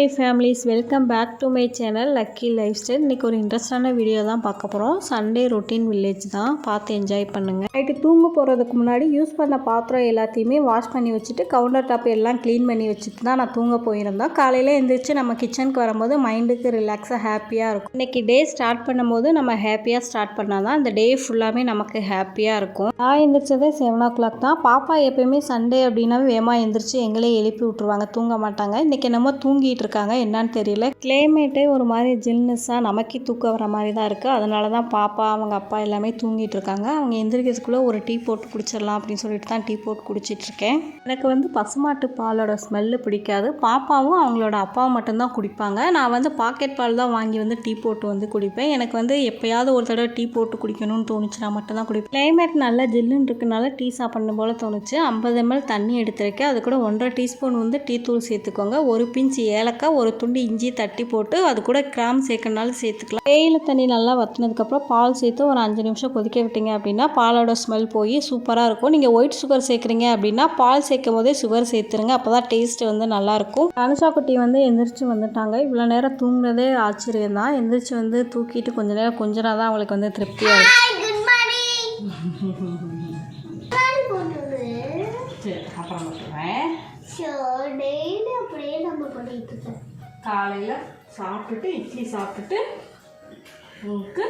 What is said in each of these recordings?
My families, welcome back to my channel lucky lifestyle. இன்றைக்கி ஒரு இன்ட்ரெஸ்டான video தான் பார்க்க போகிறோம். சண்டே ரொட்டீன் வில்லேஜ் தான், பார்த்து என்ஜாய் பண்ணுங்கள். நைட்டு தூங்க போகிறதுக்கு முன்னாடி யூஸ் பண்ண பாத்திரம் எல்லாத்தையுமே வாஷ் பண்ணி வச்சுட்டு கவுண்டர் டாப் எல்லாம் க்ளீன் பண்ணி வச்சுட்டு தான் நான் தூங்க போயிருந்தேன். காலையில் எழுந்திரிச்சு நம்ம கிச்சனுக்கு வரும்போது மைண்டுக்கு ரிலாக்ஸாக ஹாப்பியாக இருக்கும். இன்றைக்கி டே ஸ்டார்ட் பண்ணும்போது நம்ம ஹாப்பியாக ஸ்டார்ட் பண்ணால் தான் இந்த டே ஃபுல்லாமே நமக்கு ஹாப்பியாக இருக்கும். நான் எழுந்திரிச்சதே 7 o'clock தான். பாப்பா எப்பயுமே சண்டே அப்படின்னாவே வேகமாக எழுந்திரிச்சு எங்களே எழுப்பி விட்ருவாங்க, தூங்க மாட்டாங்க. இன்றைக்கி நம்ம தூங்கிட்டு இருக்காங்க, என்னன்னு தெரியல. கிளைமேட்டே ஒரு மாதிரி ஜில்னஸாக நமக்கே தூக்கம் வர மாதிரி தான் இருக்குது. அதனால தான் பாப்பா அவங்க அப்பா எல்லாமே தூங்கிட்டு இருக்காங்க. அவங்க எந்திரிக்கிறதுக்குள்ளே ஒரு டீ போட்டு குடிச்சிடலாம் அப்படின்னு சொல்லிட்டு தான் டீ போட்டு குடிச்சிட்டு இருக்கேன். எனக்கு வந்து பசுமாட்டு பாலோட ஸ்மெல்லு பிடிக்காது. பாப்பாவும் அவங்களோட அப்பாவும் மட்டும்தான் குடிப்பாங்க. நான் வந்து பாக்கெட் பால் தான் வாங்கி வந்து டீ போட்டு வந்து குடிப்பேன். எனக்கு வந்து எப்போயாவது ஒரு தடவை டீ போட்டு குடிக்கணும்னு தோணுச்சுன்னா மட்டும்தான் குடிப்பேன். கிளைமேட் நல்லா ஜில்லுன்னு இருக்கனால டீ சாப்பிடணும் போல் தோணுச்சு. 50 ml தண்ணி எடுத்துருக்கேன். அது கூட 1.5 டீஸ்பூன் வந்து டீ தூள் சேர்த்துக்கோங்க. ஒரு பிஞ்ச் ஏலக்காய், ஒரு துண்டு இஞ்சி தட்டி போட்டு அது கூட கிராம் சேர்க்கனாலும் சேர்த்துக்கலாம். தேயிலை தண்ணி நல்லா வற்றினதுக்கப்புறம் பால் சேர்த்து ஒரு 5 நிமிஷம் கொதிக்க விட்டீங்க அப்படின்னா பாலோட ஸ்மெல் போய் சூப்பராக இருக்கும். நீங்கள் ஒயிட் சுகர் சேர்க்குறீங்க அப்படின்னா பால் சேர்க்கும் போதே சுகர் சேர்த்துருங்க, அப்போ தான் டேஸ்ட் வந்து நல்லாயிருக்கும். அனுஷா குட்டி வந்து எந்திரிச்சு வந்துட்டாங்க. இவ்வளோ நேரம் தூங்குனதே ஆச்சரியம் தான். எந்திரிச்சு வந்து தூக்கிட்டு கொஞ்ச நேரம் கொஞ்சனா தான் அவங்களுக்கு வந்து திருப்தியாக இருக்கும். அப்புறம் போட்டுருவேன். காலையில் சாப்பிட்டுட்டு இட்லி சாப்பிட்டுட்டு உங்களுக்கு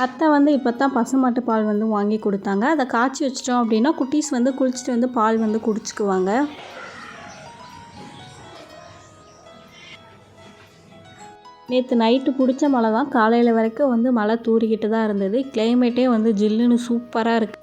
அத்தை வந்து இப்போ தான் பசுமாட்டு பால் வந்து வாங்கி கொடுத்தாங்க. அதை காய்ச்சி வச்சிட்டோம் அப்படின்னா குட்டீஸ் வந்து குளிச்சுட்டு வந்து பால் வந்து குடிச்சுக்குவாங்க. நேற்று நைட்டு பிடிச்ச மழை தான். காலையில் வரைக்கும் வந்து மழை தூரிக்கிட்டு தான் இருந்தது. கிளைமேட்டே வந்து ஜில்லுன்னு சூப்பராக இருக்குது.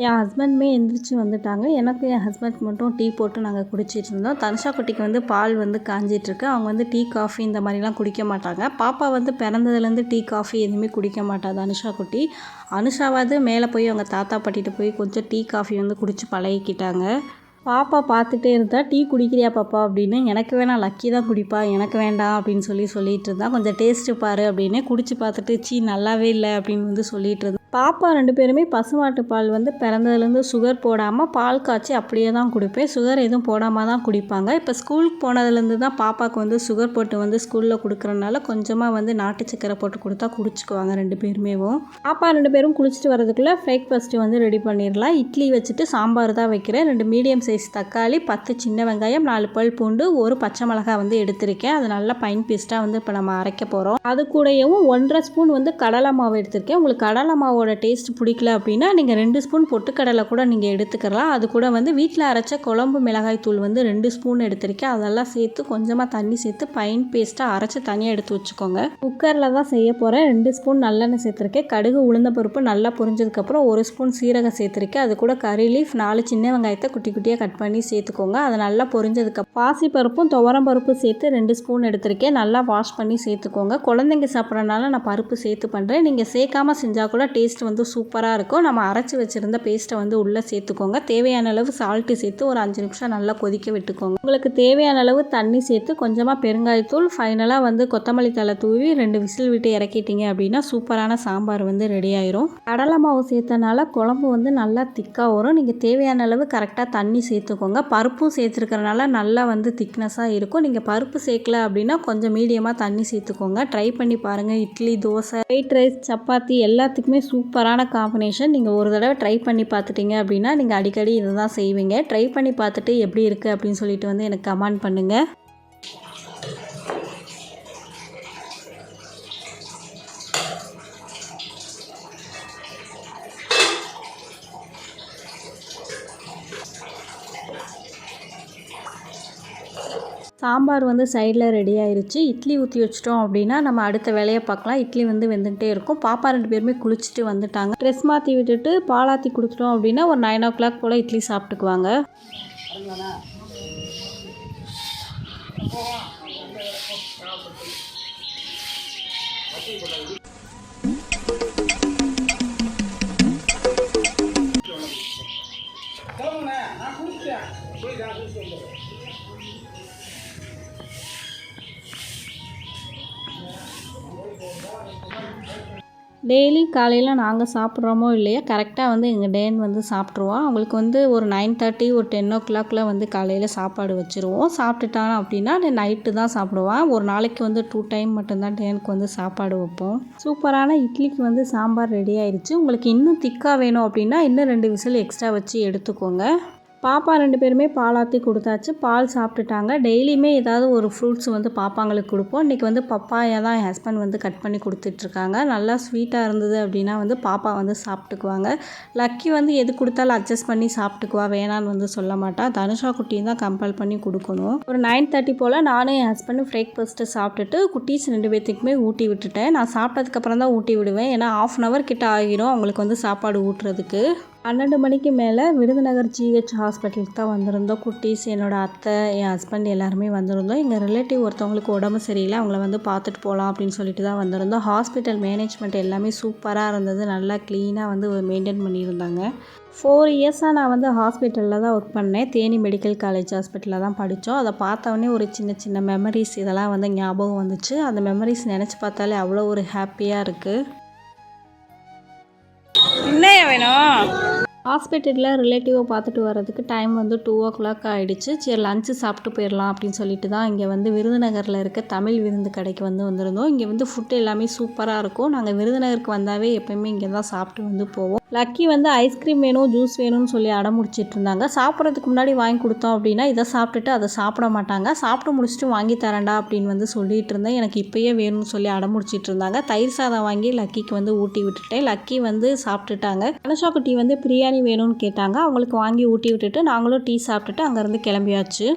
என் ஹஸ்பண்டுமே எந்திரிச்சு வந்துட்டாங்க. எனக்கு என் ஹஸ்பண்ட் மட்டும் டீ போட்டு நாங்கள் குடிச்சிட்டு இருந்தோம். தனுஷா குட்டிக்கு வந்து பால் வந்து காஞ்சிட்ருக்கு. அவங்க வந்து டீ காஃபி இந்த மாதிரிலாம் குடிக்க மாட்டாங்க. பாப்பா வந்து பிறந்ததுலேருந்து டீ காஃபி எதுவுமே குடிக்க மாட்டாள் தனுஷா குட்டி. அனுஷாவாவது மேலே போய் அவங்க தாத்தா பாட்டிகிட்ட போய் கொஞ்சம் டீ காஃபி வந்து குடித்து பழகிக்கிட்டாங்க. பாப்பா பார்த்துட்டே இருந்தா, டீ குடிக்கிறியா பாப்பா அப்படின்னு. எனக்கு வேணாம், லக்கி தான் குடிப்பா, எனக்கு வேண்டாம் அப்படின்னு சொல்லிட்டு இருந்தா. கொஞ்சம் டேஸ்ட்டு பாரு அப்படின்னு குடிச்சு பார்த்துட்டு நல்லாவே இல்லை அப்படின்னு வந்து சொல்லிட்டு இருந்தா. பாப்பா 2 பேருமே பசுமாட்டு பால் வந்து பிறந்ததுலேருந்து சுகர் போடாமல் பால் காய்ச்சி அப்படியே தான் குடிப்பேன். சுகர் எதுவும் போடாமல் தான் குடிப்பாங்க. இப்போ ஸ்கூலுக்கு போனதுலேருந்து தான் பாப்பாவுக்கு வந்து சுகர் போட்டு வந்து ஸ்கூலில் கொடுக்குறனால கொஞ்சமாக வந்து நாட்டு சக்கரை போட்டு கொடுத்தா குடிச்சுக்குவாங்க 2 பேருமேவும். பாப்பா 2 பேரும் குளிச்சுட்டு வரதுக்குள்ளே பிரேக்ஃபாஸ்ட்டு வந்து ரெடி பண்ணிடலாம். இட்லி வச்சுட்டு சாம்பார் தான் வைக்கிறேன். 2 மீடியம் சைஸ் தக்காளி, 10 சின்ன வெங்காயம், 4 பல் பூண்டு, ஒரு பச்சை மிளகாய் வந்து எடுத்திருக்கேன். அது நல்லா பைன் பேஸ்ட்டாக வந்து இப்போ நம்ம அரைக்க போகிறோம். அது கூடயும் 1.5 ஸ்பூன் வந்து கடலை மாவு எடுத்திருக்கேன். உங்களுக்கு கடலை மாவோட டேஸ்ட் பிடிக்கல அப்படின்னா நீங்கள் 2 ஸ்பூன் பொட்டுக்கடலை கூட நீங்கள் எடுத்துக்கலாம். அது கூட வந்து வீட்டில் அரைச்ச குழம்பு மிளகாய் தூள் வந்து 2 ஸ்பூன் எடுத்திருக்கேன். அதெல்லாம் சேர்த்து கொஞ்சமாக தண்ணி சேர்த்து பைன் பேஸ்ட்டாக அரைச்சி தனியாக எடுத்து வச்சுக்கோங்க. குக்கரில் தான் செய்ய போகிறேன். 2 ஸ்பூன் நல்லெண்ணெய் சேர்த்துருக்கேன். கடுகு உளுந்த பருப்பு நல்லா பொரிஞ்சதுக்கப்புறம் 1 ஸ்பூன் சீரகம் சேர்த்துருக்கேன். அது கூட கறி லீஃப், 4 சின்ன வெங்காயத்தை குட்டி குட்டியாக கட் பண்ணி சேர்த்துக்கோங்க. அது நல்லா பொரிஞ்சதுக்கப்புறம் பாசி பருப்பும் துவரம் பருப்பு சேர்த்து 2 ஸ்பூன் எடுத்திருக்கேன். நல்லா வாஷ் பண்ணி சேர்த்துக்கோங்க. குழந்தைங்க சாப்பிட்றதுனால நான் பருப்பு சேர்த்து பண்ணுறேன். நீங்கள் சேர்க்காமல் செஞ்சால் கூட டேஸ்ட் வந்து சூப்பராக இருக்கும். நம்ம அரைச்சி வச்சுருந்த பேஸ்ட்டை வந்து உள்ளே சேர்த்துக்கோங்க. தேவையான அளவு சால்ட்டு சேர்த்து ஒரு 5 நிமிஷம் நல்லா கொதிக்க விட்டுக்கோங்க. உங்களுக்கு தேவையான அளவு தண்ணி சேர்த்து கொஞ்சமாக பெருங்காயத்தூள், ஃபைனலாக வந்து கொத்தமல்லி தழை தூவி 2 விசில் விட்டு இறக்கிட்டீங்க அப்படின்னா சூப்பரான சாம்பார் வந்து ரெடி ஆயிரும். கடலை மாவு சேர்த்தனால குழம்பு வந்து நல்லா திக்காக வரும். நீங்கள் தேவையான அளவு கரெக்டாக தண்ணி சேர்த்துக்கோங்க. பருப்பும் சேர்த்துருக்கறனால நல்லா வந்து திக்னஸாக இருக்கும். நீங்கள் பருப்பு சேர்க்கல அப்படின்னா கொஞ்சம் மீடியமாக தண்ணி சேர்த்துக்கோங்க. ட்ரை பண்ணி பாருங்கள். இட்லி, தோசை, ஒயிட் ரைஸ், சப்பாத்தி எல்லாத்துக்குமே சூப்பரான காம்பினேஷன். நீங்கள் ஒரு தடவை ட்ரை பண்ணி பார்த்துட்டீங்க அப்படின்னா நீங்கள் அடிக்கடி இதை தான் செய்வீங்க. ட்ரை பண்ணி பார்த்துட்டு எப்படி இருக்குது அப்படின்னு சொல்லிட்டு வந்து எனக்கு கமெண்ட் பண்ணுங்கள். சாம்பார் வந்து சைடில் ரெடி ஆயிடுச்சு. இட்லி ஊற்றி வச்சிட்டோம் அப்படின்னா நம்ம அடுத்த வேலையை பார்க்கலாம். இட்லி வந்து வெந்துகிட்டே இருக்கும். பாப்பா 2 பேருமே குளிச்சுட்டு வந்துட்டாங்க. ட்ரெஸ் மாற்றி விட்டுட்டு பாலாத்தி கொடுத்துட்டோம் அப்படின்னா ஒரு 9 o'clock போல் இட்லி சாப்பிட்டுக்குவாங்க. டெய்லி காலையில் நாங்கள் சாப்பிட்றோமோ இல்லையா கரெக்டாக வந்து எங்கள் டேன் வந்து சாப்பிட்ருவோம். அவங்களுக்கு வந்து ஒரு 9:30 ஒரு 10 o'clockல வந்து காலையில் சாப்பாடு வச்சுருவோம். சாப்பிட்டுட்டான் அப்படின்னா நைட்டு தான் சாப்பிடுவான். ஒரு நாளைக்கு வந்து 2 டைம் மட்டும்தான் டேனுக்கு வந்து சாப்பாடு வைப்போம். சூப்பரான இட்லிக்கு வந்து சாம்பார் ரெடி ஆயிடுச்சு. உங்களுக்கு இன்னும் திக்காக வேணும் அப்படின்னா இன்னும் 2 விசில் எக்ஸ்ட்ரா வச்சு எடுத்துக்கோங்க. பாப்பா 2 பேருமே பாலாற்றி கொடுத்தாச்சு. பால் சாப்பிட்டுட்டாங்க. டெய்லியுமே ஏதாவது ஒரு ஃப்ரூட்ஸ் வந்து பாப்பாங்களுக்கு கொடுப்போம். இன்றைக்கி வந்து பப்பாயா தான் என் ஹஸ்பண்ட் வந்து கட் பண்ணி கொடுத்துட்ருக்காங்க. நல்லா ஸ்வீட்டாக இருந்தது அப்படின்னா வந்து பாப்பா வந்து சாப்பிட்டுக்குவாங்க. லக்கி வந்து எது கொடுத்தாலும் அட்ஜஸ்ட் பண்ணி சாப்பிட்டுக்குவா, வேணான்னு வந்து சொல்ல மாட்டா. தனுஷா குட்டியும் தான் கம்பல் பண்ணி கொடுக்கணும். ஒரு 9:30 போல் நானும் என் ஹஸ்பண்டும் பிரேக்ஃபாஸ்ட்டு சாப்பிட்டுட்டு குட்டீஸ் 2 பேர்த்துக்குமே ஊட்டி விட்டுட்டேன். நான் சாப்பிட்டதுக்கப்புறம் தான் ஊட்டி விடுவேன். ஏன்னா 1/2 hour கிட்ட ஆகிரும் அவங்களுக்கு வந்து சாப்பாடு ஊட்டுறதுக்கு. 12 மணிக்கு மேலே விருதுநகர் GH ஹாஸ்பிட்டலுக்கு தான் வந்திருந்தோம். குட்டீஸ், என்னோடய அத்தை, என் ஹஸ்பண்ட் எல்லாருமே வந்திருந்தோம். எங்கள் ரிலேட்டிவ் ஒருத்தவங்களுக்கு உடம்பு சரியில்லை, அவங்கள வந்து பார்த்துட்டு போகலாம் அப்படின்னு சொல்லிட்டு தான் வந்திருந்தோம். ஹாஸ்பிட்டல் மேனேஜ்மெண்ட் எல்லாமே சூப்பராக இருந்தது. நல்லா க்ளீனாக வந்து மெயின்டைன் பண்ணியிருந்தாங்க. 4 இயர்ஸாக நான் வந்து ஹாஸ்பிட்டலில் தான் ஒர்க் பண்ணேன். தேனி மெடிக்கல் காலேஜ் ஹாஸ்பிட்டலில் தான் படித்தோம். அதை பார்த்தோன்னே ஒரு சின்ன சின்ன மெமரிஸ் இதெல்லாம் வந்து ஞாபகம் வந்துச்சு. அந்த மெமரிஸ் நினச்சி பார்த்தாலே அவ்வளோ ஒரு ஹாப்பியாக இருக்குது. என்ன வேணும்? ஹாஸ்பிட்டலில் ரிலேட்டிவை பார்த்துட்டு வர்றதுக்கு டைம் வந்து 2 o'clock ஆகிடுச்சு. சரி லஞ்சு சாப்பிட்டு போயிடலாம் அப்படின்னு சொல்லிட்டு தான் இங்கே வந்து விருதுநகரில் இருக்க தமிழ் விருந்து கடைக்கு வந்து வந்திருந்தோம். இங்கே வந்து ஃபுட்டு எல்லாமே சூப்பராக இருக்கும். நாங்கள் விருதுநகருக்கு வந்தாவே எப்போயுமே இங்கே தான் சாப்பிட்டு வந்து போவோம். லக்கி வந்து ஐஸ்கிரீம் வேணும், ஜூஸ் வேணும்னு சொல்லி அடமுடிச்சிட்டு இருந்தாங்க. சாப்பிட்றதுக்கு முன்னாடி வாங்கி கொடுத்தோம் அப்படின்னா இதை சாப்பிட்டுட்டு அதை சாப்பிட மாட்டாங்க. சாப்பிட்டு முடிச்சுட்டு வாங்கி தரேன்டா அப்படின்னு வந்து சொல்லிட்டு இருந்தேன். எனக்கு இப்போயே வேணும்னு சொல்லி அடமுடிச்சிட்டு இருந்தாங்க. தயிர் சாதம் வாங்கி லக்கிக்கு வந்து ஊட்டி விட்டுட்டேன். லக்கி வந்து சாப்பிட்டுட்டாங்க. தனுஷா குட்டி வந்து பிரியாணி வேணும்னு கேட்டாங்க. அவங்களுக்கு வாங்கி ஊட்டி விட்டுட்டு நாங்களும் டீ சாப்பிட்டுட்டு அங்கேருந்து கிளம்பியாச்சு.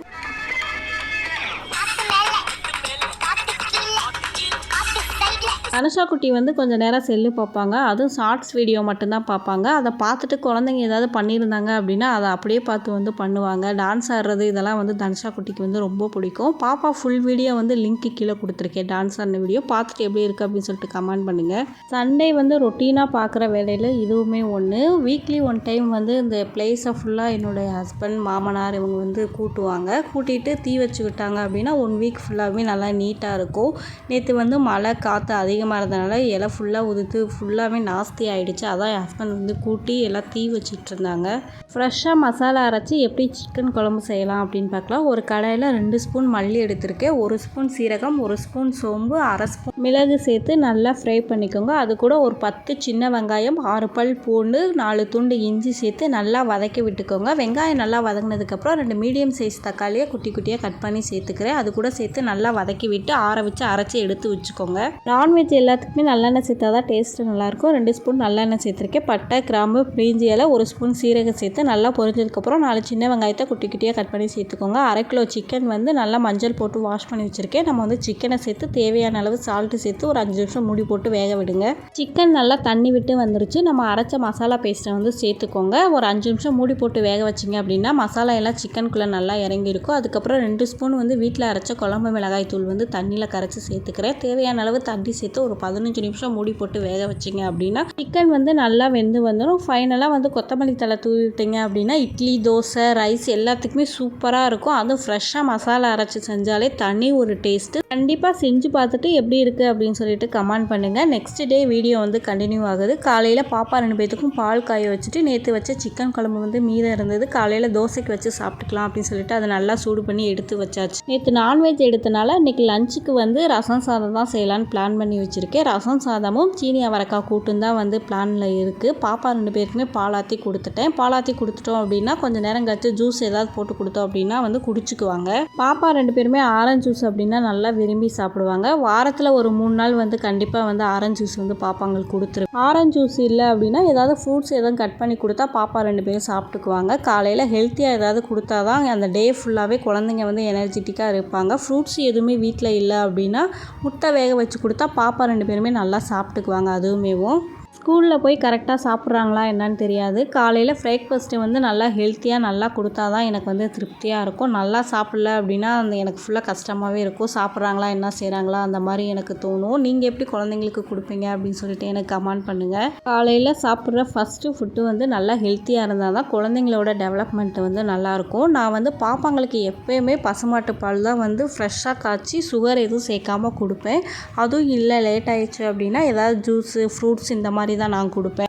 தனுஷா குட்டி வந்து கொஞ்சம் நேரம் செல்லு பார்ப்பாங்க. அதுவும் ஷார்ட்ஸ் வீடியோ மட்டும்தான் பார்ப்பாங்க. அதை பார்த்துட்டு குழந்தைங்க ஏதாவது பண்ணியிருந்தாங்க அப்படின்னா அதை அப்படியே பார்த்து வந்து பண்ணுவாங்க. டான்ஸ் ஆடுறது இதெல்லாம் வந்து தனுஷா குட்டிக்கு வந்து ரொம்ப பிடிக்கும். பாப்பா ஃபுல் வீடியோ வந்து லிங்க்கு கீழே கொடுத்துருக்கேன். டான்ஸ் ஆடின வீடியோ பார்த்துட்டு எப்படி இருக்குது அப்படின்னு சொல்லிட்டு கமெண்ட் பண்ணுங்கள். சண்டே வந்து ரொட்டீனாக பார்க்குற வேலையில் இதுவுமே ஒன்று. வீக்லி 1 டைம் வந்து இந்த பிளேஸை ஃபுல்லாக என்னுடைய ஹஸ்பண்ட், மாமனார் இவங்க வந்து கூட்டுவாங்க. கூட்டிகிட்டு தீ வச்சு விட்டாங்க அப்படின்னா 1 வீக் ஃபுல்லாகவே நல்லா நீட்டாக இருக்கும். நேற்று வந்து மழை காற்று அதிகமாக இருந்தனால இலை ஃபுல்லாக உதுத்து ஃபுல்லாகவே நாஸ்தி ஆகிடுச்சு. அதான் என் ஹஸ்பண்ட் வந்து கூட்டி எல்லாம் தீ வச்சிட்டு இருந்தாங்க. ஃப்ரெஷ்ஷாக மசாலா அரைச்சி எப்படி சிக்கன் குழம்பு செய்யலாம் அப்படின்னு பார்க்கலாம். ஒரு கடாயில் 2 ஸ்பூன் மல்லி எடுத்திருக்கேன். 1 ஸ்பூன் சீரகம், 1 ஸ்பூன் சோம்பு, 1/2 ஸ்பூன் மிளகு சேர்த்து நல்லா ஃப்ரை பண்ணிக்கோங்க. அது கூட ஒரு 10 சின்ன வெங்காயம், 6 பல் பூண்டு, 4 துண்டு இஞ்சி சேர்த்து நல்லா வதக்கி விட்டுக்கோங்க. வெங்காயம் நல்லா வதங்கினதுக்கப்புறம் 2 மீடியம் சைஸ் தக்காளியை குட்டி குட்டியாக கட் பண்ணி சேர்த்துக்கிறேன். அது கூட சேர்த்து நல்லா வதக்கி விட்டு ஆற வச்சு அரைச்சி எடுத்து வச்சுக்கோங்க. நான்வெஜ் எல்லாத்துக்குமே நல்லெண்ணெய் சேர்த்தா தான் டேஸ்ட்டு நல்லாயிருக்கும். 2 ஸ்பூன் நல்லெண்ணெய் சேர்த்துருக்கேன். பட்டை, கிராம்பு, பிரிஞ்சி இலை, 1 ஸ்பூன் சீரகம் சேர்த்து நல்லா பொரிஞ்சதுக்கப்புறம் 4 சின்ன வெங்காயத்தை குட்டி குட்டியாக கட் பண்ணி சேர்த்துக்கோங்க. 1/2 கிலோ சிக்கன் வந்து நல்லா மஞ்சள் போட்டு வாஷ் பண்ணி வச்சுருக்கேன். நம்ம வந்து சிக்கனை சேர்த்து தேவையான அளவு சால்ட்டு சேர்த்து ஒரு 5 நிமிஷம் மூடி போட்டு வேக விடுங்க. சிக்கன் நல்லா தண்ணி விட்டு வந்துருச்சு. நம்ம அரைச்ச மசாலா பேஸ்ட்டை வந்து சேர்த்துக்கோங்க. ஒரு 5 நிமிஷம் மூடி போட்டு வேக வச்சிங்க அப்படின்னா மசாலா எல்லாம் சிக்கனுக்குள்ளே நல்லா இறங்கியிருக்கும். அதுக்கப்புறம் 2 ஸ்பூன் வந்து வீட்டில் அரைச்ச குழம்பு மிளகாய் தூள் வந்து தண்ணியில் கரைச்சி சேர்த்துக்கிறேன். தேவையான அளவு தண்ணி சேர்த்து ஒரு 15 நிமிஷம் மூடி போட்டு வேக வச்சிங்க அப்படின்னா சிக்கன் வந்து நல்லா வெந்து வந்துடும். ஃபைனலாக வந்து கொத்தமல்லி தழை தூவி விட்டீங்க அப்படின்னா இட்லி, தோசை, ரைஸ் எல்லாத்துக்குமே சூப்பராக இருக்கும். அதுவும் ஃப்ரெஷ்ஷாக மசாலா அரைச்சி செஞ்சாலே தனி ஒரு டேஸ்ட்டு. கண்டிப்பாக செஞ்சு பார்த்துட்டு எப்படி இருக்குது அப்படின்னு சொல்லிட்டு கமெண்ட் பண்ணுங்கள். நெக்ஸ்ட் டே வீடியோ வந்து கண்டினியூ ஆகுது. காலையில் பாப்பா 2 பேத்துக்கும் பால் காய வச்சுட்டு நேற்று வச்ச சிக்கன் குழம்பு வந்து மீதம் இருந்தது. காலையில் தோசைக்கு வச்சு சாப்பிட்டுக்கலாம் அப்படின்னு சொல்லிட்டு அதை நல்லா சூடு பண்ணி எடுத்து வச்சாச்சு. நேற்று நான்வெஜ் எடுத்தனால இன்றைக்கி லஞ்சுக்கு வந்து ரசம் சாதம் தான் செய்யலான்னு பிளான் பண்ணி வச்சுருக்கேன். ரசம் சாதமும் சீனி அவரைக்காய் கூட்டும் தான் வந்து பிளானில் இருக்குது. பாப்பா 2 பேருக்குமே பாலாற்றி கொடுத்துட்டேன். பாலாற்றி கொடுத்துட்டோம் அப்படின்னா கொஞ்சம் நேரம் கழிச்சு ஜூஸ் ஏதாவது போட்டு கொடுத்தோம் அப்படின்னா வந்து குடிச்சுக்குவாங்க. பாப்பா 2 பேருமே ஆரஞ்சு ஜூஸ் அப்படின்னா நல்லா விரும்பி சாப்பிடுவாங்க. வாரத்தில் ஒரு ஒரு 3 நாள் வந்து கண்டிப்பாக வந்து ஆரஞ்சு ஜூஸ் வந்து பாப்பாங்களுக்கு கொடுத்துருவேன். ஆரஞ்சு ஜூஸ் இல்லை அப்படின்னா ஏதாவது ஃப்ரூட்ஸ் எதுவும் கட் பண்ணி கொடுத்தா பாப்பா 2 பேரும் சாப்பிட்டுக்குவாங்க. காலையில் ஹெல்த்தியாக ஏதாவது கொடுத்தா தான் அந்த டே ஃபுல்லாகவே குழந்தைங்க வந்து எனர்ஜெட்டிக்காக இருப்பாங்க. ஃப்ரூட்ஸ் எதுவுமே வீட்டில் இல்லை அப்படின்னா முட்டை வேக வச்சு கொடுத்தா பாப்பா 2 பேருமே நல்லா சாப்பிட்டுக்குவாங்க. அதுவுமேவும் ஸ்கூலில் போய் கரெக்டாக சாப்பிட்றாங்களா என்னன்னு தெரியாது. காலையில் பிரேக்ஃபாஸ்ட்டு வந்து நல்லா ஹெல்த்தியாக நல்லா கொடுத்தா தான் எனக்கு வந்து திருப்தியாக இருக்கும். நல்லா சாப்பிடல அப்படின்னா அந்த எனக்கு ஃபுல்லாக கஷ்டமாகவே இருக்கும். சாப்பிட்றாங்களா என்ன செய்கிறாங்களா அந்த மாதிரி எனக்கு தோணும். நீங்கள் எப்படி குழந்தைங்களுக்கு கொடுப்பீங்க அப்படின்னு சொல்லிட்டு எனக்கு கமெண்ட் பண்ணுங்கள். காலையில் சாப்பிட்ற ஃபஸ்ட்டு ஃபுட்டு வந்து நல்லா ஹெல்த்தியாக இருந்தால் தான் குழந்தைங்களோட டெவலப்மெண்ட் வந்து நல்லாயிருக்கும். நான் வந்து பாப்பாங்களுக்கு எப்போயுமே பசுமாட்டு பால் தான் வந்து ஃப்ரெஷ்ஷாக காய்ச்சி சுகர் எதுவும் சேர்க்காமல் கொடுப்பேன். அதுவும் இல்லை லேட் ஆயிடுச்சு அப்படின்னா ஏதாவது ஜூஸு ஃப்ரூட்ஸ் இந்த மாதிரி தான் நான் கொடுப்பேன்.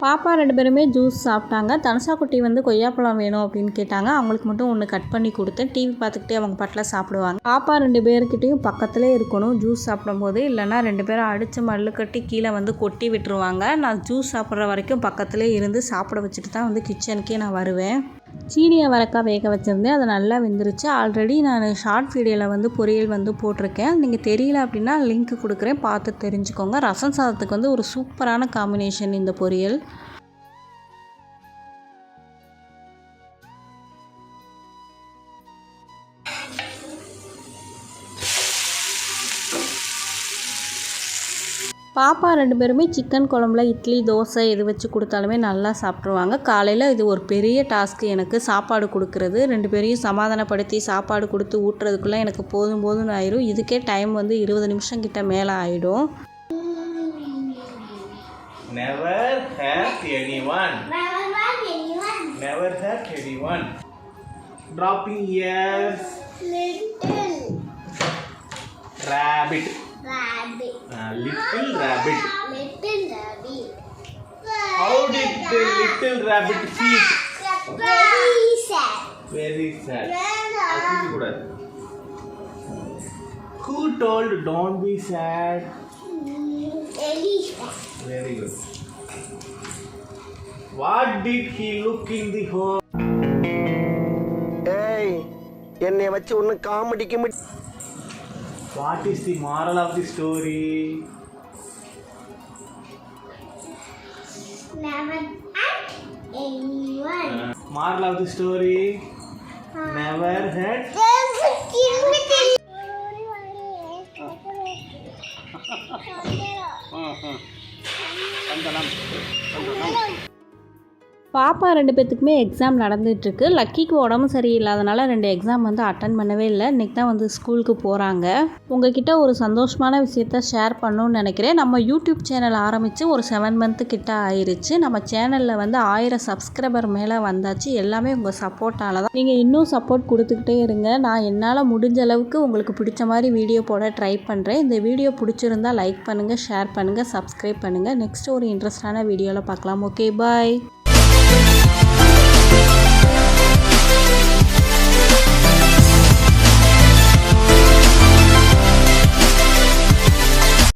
பாப்பா 2 பேருமே ஜூஸ் சாப்பிட்டாங்க. தனுஷா குட்டி வந்து கொய்யாப்பழம் வேணும் அப்படின்னு கேட்டாங்க. அவங்களுக்கு மட்டும் ஒன்று கட் பண்ணி கொடுத்தேன். டிவி பார்த்துக்கிட்டே அவங்க பாட்டில் சாப்பிடுவாங்க. பாப்பா 2 பேர்கிட்டையும் பக்கத்துலேயே இருக்கணும் ஜூஸ் சாப்பிடும்போது. இல்லைனா 2 பேரும் அடித்து மல்லு கட்டி கீழே வந்து கொட்டி விட்டுருவாங்க. நான் ஜூஸ் சாப்பிட்ற வரைக்கும் பக்கத்துலேயே இருந்து சாப்பிட வச்சுட்டு தான் வந்து கிச்சனுக்கே நான் வருவேன். சீனி அவரைக்காய் வேக வச்சுருந்தேன். அது நல்லா வெந்துருச்சு. ஆல்ரெடி நான் ஷார்ட் வீடியோவில் வந்து பொரியல் வந்து போட்டிருக்கேன். நீங்கள் தெரியல அப்படின்னா லிங்க் கொடுக்குறேன், பார்த்து தெரிஞ்சுக்கோங்க. ரசம் சாதத்துக்கு வந்து ஒரு சூப்பரான காம்பினேஷன் இந்த பொரியல். பாப்பா 2 பேருமே சிக்கன் குழம்புல இட்லி தோசை எது வச்சு கொடுத்தாலுமே நல்லா சாப்பிட்ருவாங்க. காலையில் இது ஒரு பெரிய டாஸ்க்கு எனக்கு சாப்பாடு கொடுக்குறது. 2 பேரையும் சமாதானப்படுத்தி சாப்பாடு கொடுத்து ஊட்டுறதுக்குள்ளே எனக்கு போதும்னு ஆயிடும். இதுக்கே டைம் வந்து 20 நிமிஷம் கிட்ட மேலே ஆகிடும். Never hurt anyone. Never hurt anyone. Dropping ears. Little Rabbit. rabbit. Little rabbit. Little rabbit. How did the little rabbit feel? Very sad. Very sad. Very Good. Who told don't be sad? sad. Very good. What did he look in the hole? ஏய் என்னை வச்சு ஒன்றும் காமெடிக்கு What is the moral of the story? Never hurt anyone. Moral of the story? Never hurt. பாப்பா 2 பேத்துக்குமே exam நடந்துகிட்ருக்கு. லக்கிக்கு உடம்பு சரியில்லாதனால 2 exam வந்து attend பண்ணவே இல்லை. இன்றைக்கி தான் வந்து ஸ்கூலுக்கு போகிறாங்க. உங்ககிட்ட ஒரு சந்தோஷமான விஷயத்த ஷேர் பண்ணணும்னு நினைக்கிறேன். நம்ம யூடியூப் சேனல் ஆரம்பித்து ஒரு 7 மந்த்து கிட்ட ஆயிடுச்சு. நம்ம சேனலில் வந்து 1000 சப்ஸ்கிரைபர் மேலே வந்தாச்சு. எல்லாமே உங்கள் சப்போர்ட்டால் தான். நீங்கள் இன்னும் சப்போர்ட் கொடுத்துக்கிட்டே இருங்க. நான் என்னால் முடிஞ்ச அளவுக்கு உங்களுக்கு பிடிச்ச மாதிரி வீடியோ போட ட்ரை பண்ணுறேன். இந்த வீடியோ பிடிச்சிருந்தால் லைக் பண்ணுங்கள், ஷேர் பண்ணுங்கள், சப்ஸ்கிரைப் பண்ணுங்கள். நெக்ஸ்ட் ஒரு இன்ட்ரெஸ்டான வீடியோவில் பார்க்கலாம். ஓகே, பாய்.